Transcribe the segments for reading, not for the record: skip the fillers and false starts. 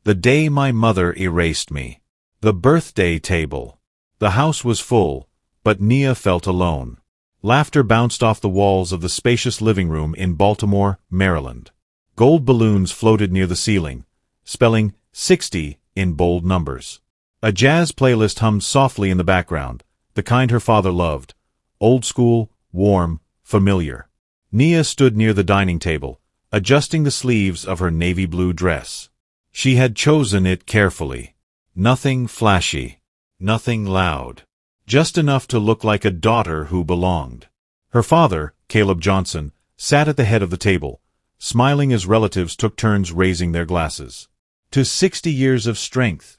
The day my mother erased me. The birthday table. The house was full, but Nia felt alone. Laughter bounced off the walls of the spacious living room in Baltimore, Maryland. Gold balloons floated near the ceiling, spelling 60 in bold numbers. A jazz playlist hummed softly in the background, the kind her father loved, old school, warm, familiar. Nia stood near the dining table, adjusting the sleeves of her navy blue dress. She had chosen it carefully. Nothing flashy, nothing loud. Just enough to look like a daughter who belonged. Her father, Caleb Johnson, sat at the head of the table, smiling as relatives took turns raising their glasses. "To 60 years of strength,"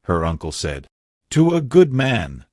her uncle said. "To a good man,"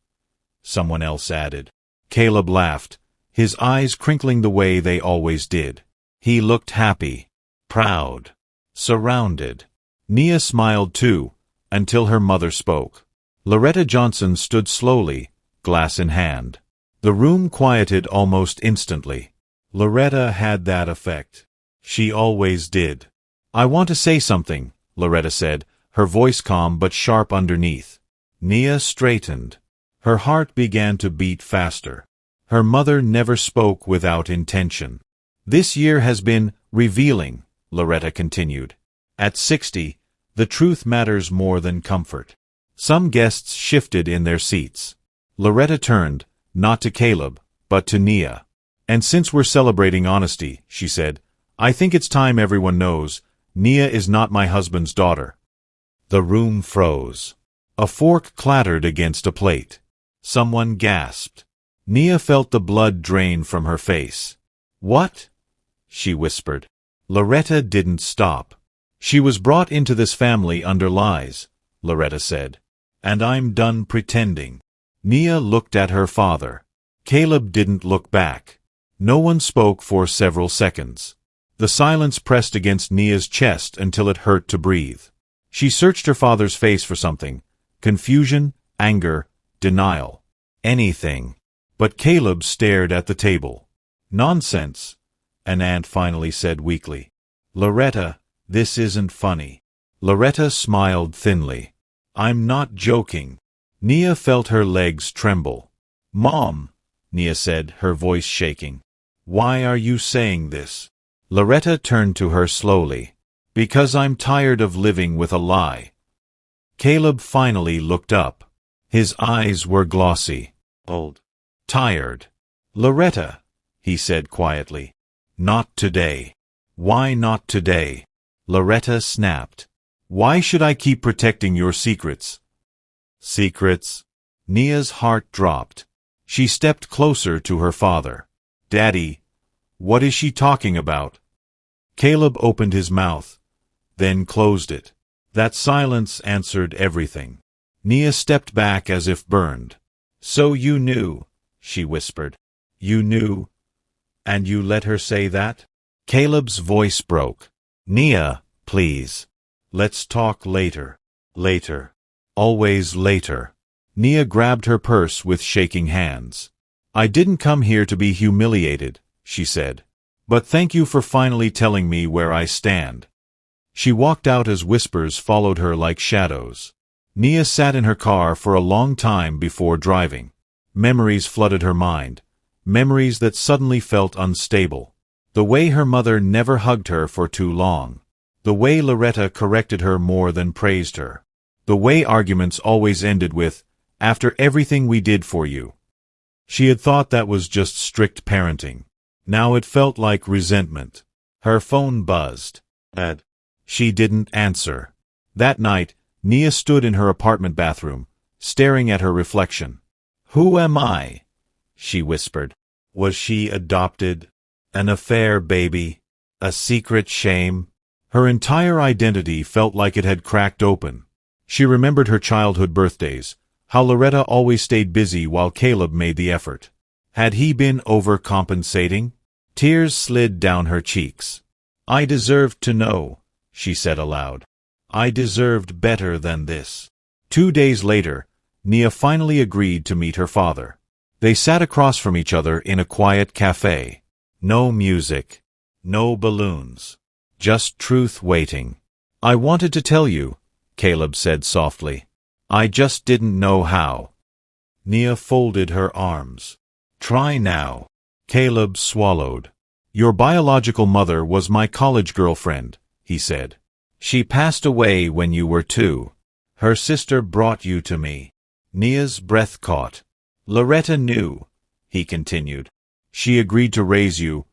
someone else added. Caleb laughed, his eyes crinkling the way they always did. He looked happy, proud, surrounded. Nia smiled too, until her mother spoke. Loretta Johnson stood slowly, glass in hand. The room quieted almost instantly. Loretta had that effect. She always did. "I want to say something," Loretta said, her voice calm but sharp underneath. Nia straightened. Her heart began to beat faster. Her mother never spoke without intention. "This year has been revealing," Loretta continued. "At 60, the truth matters more than comfort." Some guests shifted in their seats. Loretta turned, not to Caleb, but to Nia. "And since we're celebrating honesty," she said, "I think it's time everyone knows, Nia is not my husband's daughter." The room froze. A fork clattered against a plate. Someone gasped. Nia felt the blood drain from her face. "What?" she whispered. Loretta didn't stop. "She was brought into this family under lies," Loretta said. "And I'm done pretending." Nia looked at her father. Caleb didn't look back. No one spoke for several seconds. The silence pressed against Nia's chest until it hurt to breathe. She searched her father's face for something. Confusion, anger, denial. Anything. But Caleb stared at the table. "Nonsense," an aunt finally said weakly. "Loretta, this isn't funny." Loretta smiled thinly. "I'm not joking." Nia felt her legs tremble. "Mom," Nia said, her voice shaking. "Why are you saying this?" Loretta turned to her slowly. "Because I'm tired of living with a lie." Caleb finally looked up. His eyes were glossy. "Old. Tired." "Loretta," he said quietly. "Not today." "Why not today?" Loretta snapped. "Why should I keep protecting your secrets?" "Secrets?" Nia's heart dropped. She stepped closer to her father. "Daddy, what is she talking about?" Caleb opened his mouth, then closed it. That silence answered everything. Nia stepped back as if burned. "So you knew," she whispered. "You knew, and you let her say that?" Caleb's voice broke. "Nia, please. Let's talk later." Later. Always later. Nia grabbed her purse with shaking hands. "I didn't come here to be humiliated," she said. "But thank you for finally telling me where I stand." She walked out as whispers followed her like shadows. Nia sat in her car for a long time before driving. Memories flooded her mind. Memories that suddenly felt unstable. The way her mother never hugged her for too long. The way Loretta corrected her more than praised her. The way arguments always ended with, "After everything we did for you." She had thought that was just strict parenting. Now it felt like resentment. Her phone buzzed. She didn't answer. That night, Nia stood in her apartment bathroom, staring at her reflection. "Who am I?" she whispered. Was she adopted? An affair baby? A secret shame? Her entire identity felt like it had cracked open. She remembered her childhood birthdays, how Loretta always stayed busy while Caleb made the effort. Had he been overcompensating? Tears slid down her cheeks. "I deserved to know," she said aloud. "I deserved better than this." 2 days later, Nia finally agreed to meet her father. They sat across from each other in a quiet cafe. No music. No balloons. Just truth waiting. "I wanted to tell you," Caleb said softly. I just didn't know how. Nia folded her arms. Try now. Caleb swallowed. Your biological mother was my college girlfriend, he said. She passed away when you were 2. Her sister brought you to me. Nia's breath caught. Loretta knew, he continued. She agreed to raise you,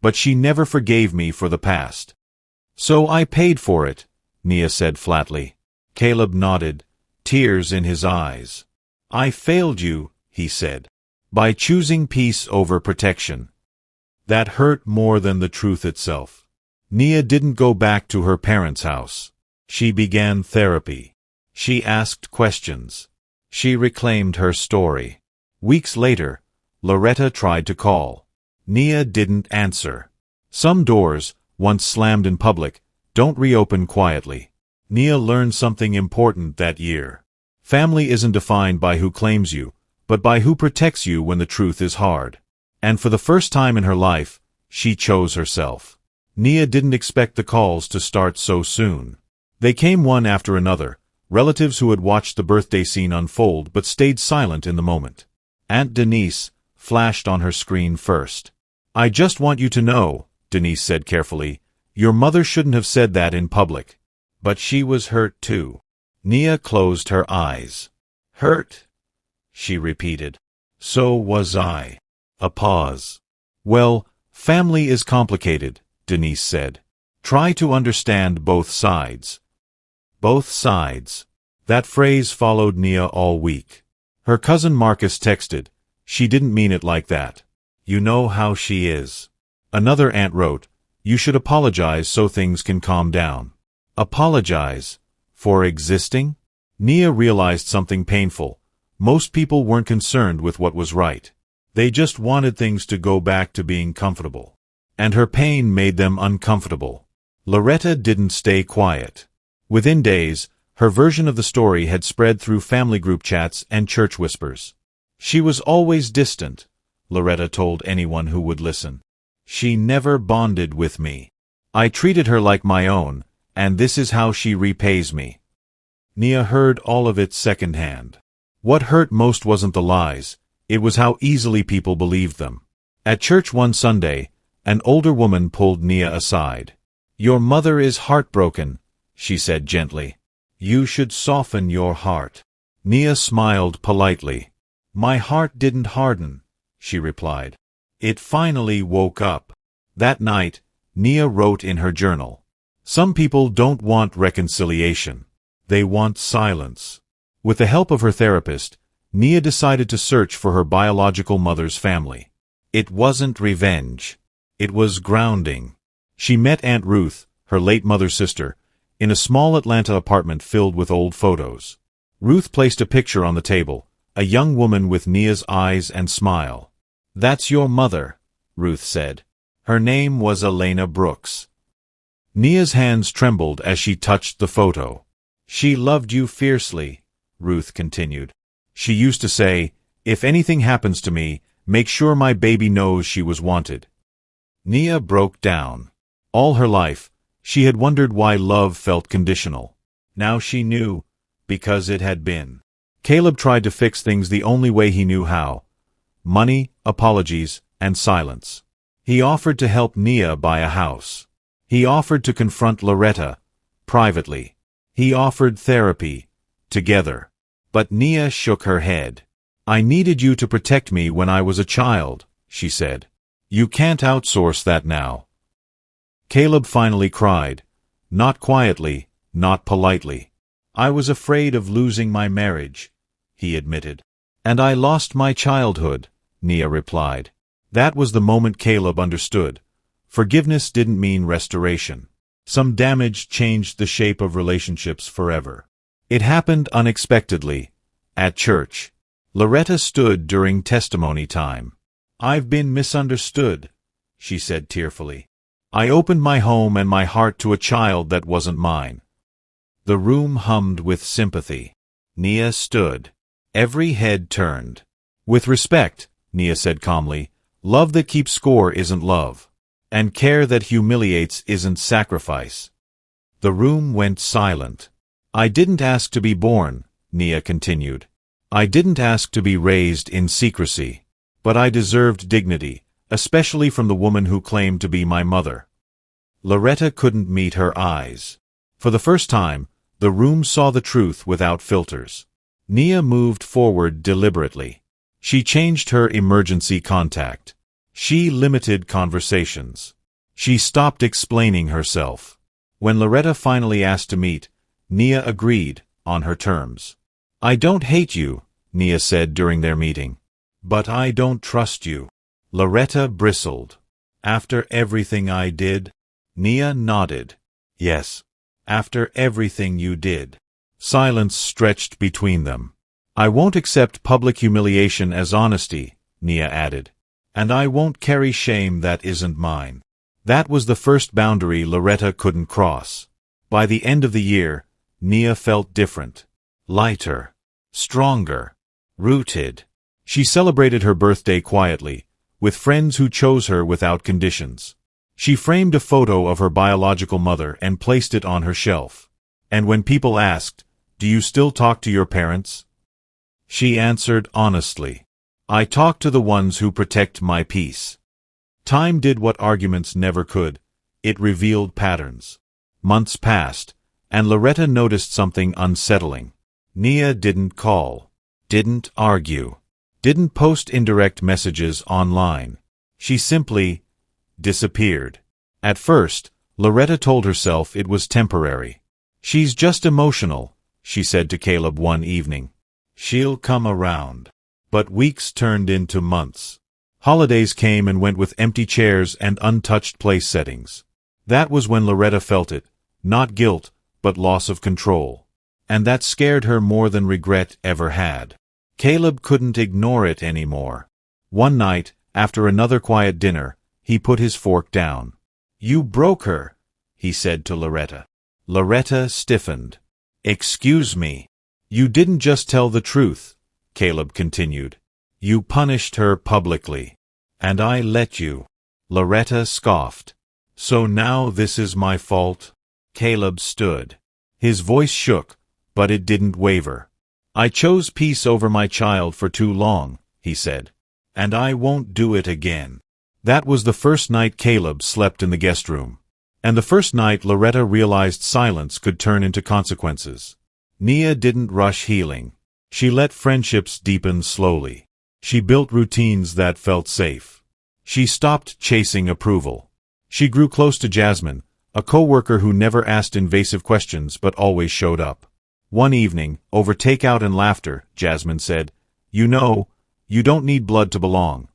but she never forgave me for the past. So I paid for it, Nia said flatly. Caleb nodded, tears in his eyes. I failed you, he said, by choosing peace over protection. That hurt more than the truth itself. Nia didn't go back to her parents' house. She began therapy. She asked questions. She reclaimed her story. Weeks later, Loretta tried to call. Nia didn't answer. Some doors, once slammed in public, don't reopen quietly. Nia learned something important that year. Family isn't defined by who claims you, but by who protects you when the truth is hard. And for the first time in her life, she chose herself. Nia didn't expect the calls to start so soon. They came one after another, relatives who had watched the birthday scene unfold but stayed silent in the moment. Aunt Denise flashed on her screen first. I just want you to know, Denise said carefully, your mother shouldn't have said that in public. But she was hurt too. Nia closed her eyes. Hurt? She repeated. So was I. A pause. Well, family is complicated, Denise said. Try to understand both sides. Both sides. That phrase followed Nia all week. Her cousin Marcus texted, she didn't mean it like that. You know how she is. Another aunt wrote, you should apologize so things can calm down. Apologize? For existing? Nia realized something painful. Most people weren't concerned with what was right. They just wanted things to go back to being comfortable. And her pain made them uncomfortable. Loretta didn't stay quiet. Within days, her version of the story had spread through family group chats and church whispers. She was always distant, Loretta told anyone who would listen. She never bonded with me. I treated her like my own, and this is how she repays me. Nia heard all of it secondhand. What hurt most wasn't the lies, it was how easily people believed them. At church one Sunday, an older woman pulled Nia aside. Your mother is heartbroken, she said gently. You should soften your heart. Nia smiled politely. My heart didn't harden, she replied. It finally woke up. That night, Nia wrote in her journal. Some people don't want reconciliation. They want silence. With the help of her therapist, Nia decided to search for her biological mother's family. It wasn't revenge. It was grounding. She met Aunt Ruth, her late mother's sister, in a small Atlanta apartment filled with old photos. Ruth placed a picture on the table, a young woman with Nia's eyes and smile. That's your mother, Ruth said. Her name was Elena Brooks. Nia's hands trembled as she touched the photo. She loved you fiercely, Ruth continued. She used to say, if anything happens to me, make sure my baby knows she was wanted. Nia broke down. All her life, she had wondered why love felt conditional. Now she knew, because it had been. Caleb tried to fix things the only way he knew how. Money, apologies, and silence. He offered to help Nia buy a house. He offered to confront Loretta, privately. He offered therapy, together. But Nia shook her head. I needed you to protect me when I was a child, she said. You can't outsource that now. Caleb finally cried. Not quietly, not politely. I was afraid of losing my marriage, he admitted. And I lost my childhood, Nia replied. That was the moment Caleb understood. Forgiveness didn't mean restoration. Some damage changed the shape of relationships forever. It happened unexpectedly, at church. Loretta stood during testimony time. I've been misunderstood, she said tearfully. I opened my home and my heart to a child that wasn't mine. The room hummed with sympathy. Nia stood. Every head turned. With respect, Nia said calmly, love that keeps score isn't love. And care that humiliates isn't sacrifice. The room went silent. I didn't ask to be born, Nia continued. I didn't ask to be raised in secrecy. But I deserved dignity, especially from the woman who claimed to be my mother. Loretta couldn't meet her eyes. For the first time, the room saw the truth without filters. Nia moved forward deliberately. She changed her emergency contact. She limited conversations. She stopped explaining herself. When Loretta finally asked to meet, Nia agreed, on her terms. I don't hate you, Nia said during their meeting. But I don't trust you. Loretta bristled. After everything I did? Nia nodded. Yes. After everything you did. Silence stretched between them. I won't accept public humiliation as honesty, Nia added. And I won't carry shame that isn't mine. That was the first boundary Loretta couldn't cross. By the end of the year, Nia felt different. Lighter. Stronger. Rooted. She celebrated her birthday quietly, with friends who chose her without conditions. She framed a photo of her biological mother and placed it on her shelf. And when people asked, "Do you still talk to your parents?" she answered honestly, "I talk to the ones who protect my peace." Time did what arguments never could. It revealed patterns. Months passed, and Loretta noticed something unsettling. Nia didn't call, didn't argue, didn't post indirect messages online. She simply disappeared. At first, Loretta told herself it was temporary. She's just emotional, she said to Caleb one evening. She'll come around. But weeks turned into months. Holidays came and went with empty chairs and untouched place settings. That was when Loretta felt it, not guilt, but loss of control. And that scared her more than regret ever had. Caleb couldn't ignore it anymore. One night, after another quiet dinner, he put his fork down. "You broke her," he said to Loretta. Loretta stiffened. "Excuse me." "You didn't just tell the truth," Caleb continued. "You punished her publicly. And I let you." Loretta scoffed. "So now this is my fault?" Caleb stood. His voice shook, but it didn't waver. "I chose peace over my child for too long," he said. "And I won't do it again." That was the first night Caleb slept in the guest room. And the first night Loretta realized silence could turn into consequences. Nia didn't rush healing. She let friendships deepen slowly. She built routines that felt safe. She stopped chasing approval. She grew close to Jasmine, a coworker who never asked invasive questions but always showed up. One evening, over takeout and laughter, Jasmine said, "You know, you don't need blood to belong."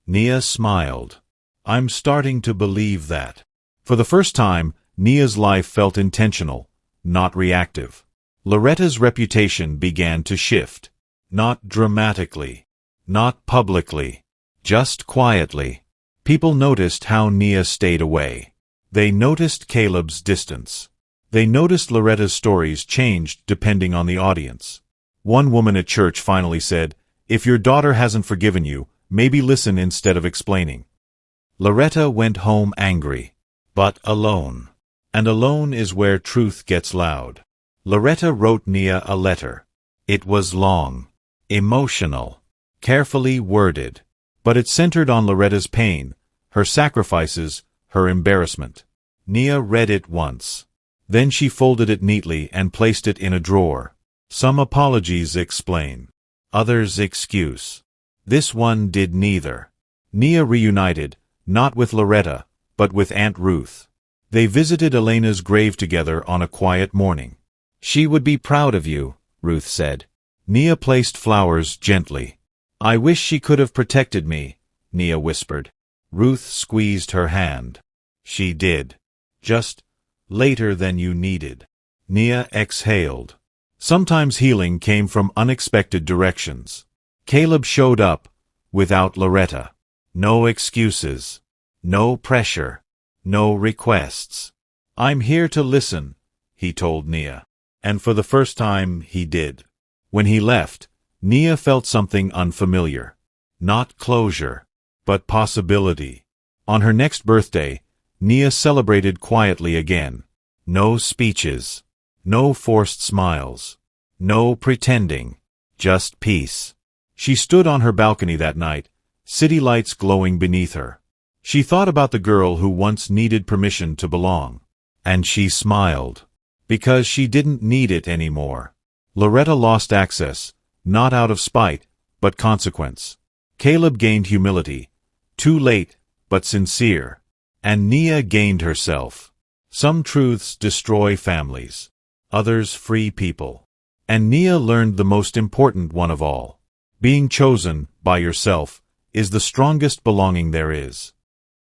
Nia smiled. "I'm starting to believe that." For the first time, Nia's life felt intentional, not reactive. Loretta's reputation began to shift. Not dramatically. Not publicly. Just quietly. People noticed how Nia stayed away. They noticed Caleb's distance. They noticed Loretta's stories changed depending on the audience. One woman at church finally said, "If your daughter hasn't forgiven you, maybe listen instead of explaining." Loretta went home angry, but alone. And alone is where truth gets loud. Loretta wrote Nia a letter. It was long, emotional, carefully worded, but it centered on Loretta's pain, her sacrifices, her embarrassment. Nia read it once. Then she folded it neatly and placed it in a drawer. Some apologies explain. Others excuse. This one did neither. Nia reunited, not with Loretta, but with Aunt Ruth. They visited Elena's grave together on a quiet morning. "She would be proud of you," Ruth said. Nia placed flowers gently. "I wish she could have protected me," Nia whispered. Ruth squeezed her hand. "She did. Just later than you needed." Nia exhaled. Sometimes healing came from unexpected directions. Caleb showed up, without Loretta. No excuses. No pressure. No requests. "I'm here to listen," he told Nia. And for the first time, he did. When he left, Nia felt something unfamiliar. Not closure, but possibility. On her next birthday, Nia celebrated quietly again. No speeches. No forced smiles. No pretending. Just peace. She stood on her balcony that night, city lights glowing beneath her. She thought about the girl who once needed permission to belong. And she smiled. Because she didn't need it anymore. Loretta lost access, not out of spite, but consequence. Caleb gained humility. Too late, but sincere. And Nia gained herself. Some truths destroy families. Others free people. And Nia learned the most important one of all. Being chosen, by yourself, is the strongest belonging there is.